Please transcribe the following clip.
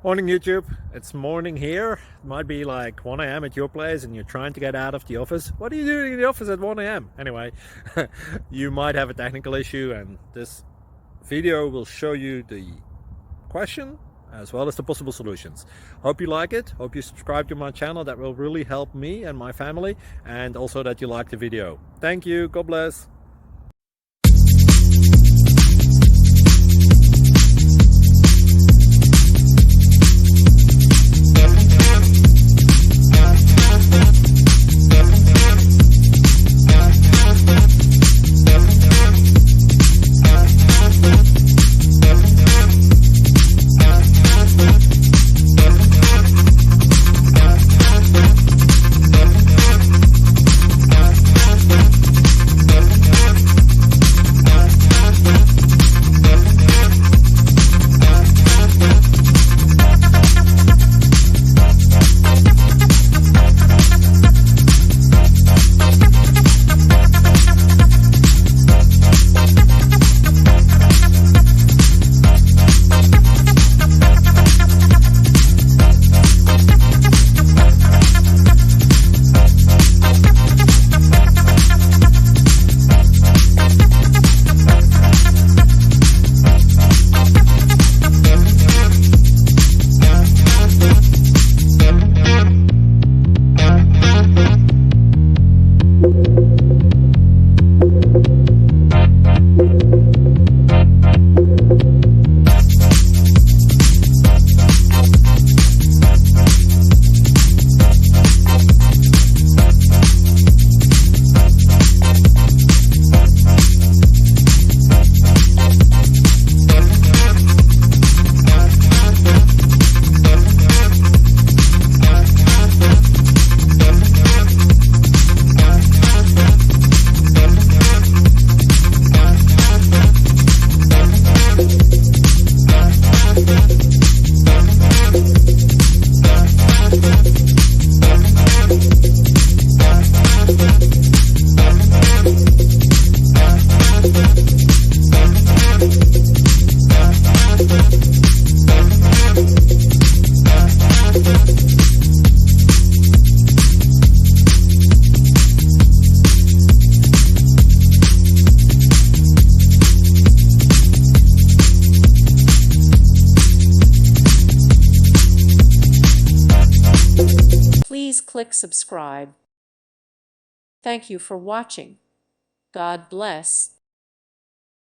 Morning YouTube, it's morning here. It might be like 1 a.m. at your place and you're trying to get out of the office. What are you doing in the office at 1 a.m.? Anyway, you might have a technical issue and this video will show you the question as well as the possible solutions. Hope you like it, hope you subscribe to my channel. That will really help me and my family, and also that you like the video. Thank you, God bless. Please click subscribe. Thank you for watching. God bless.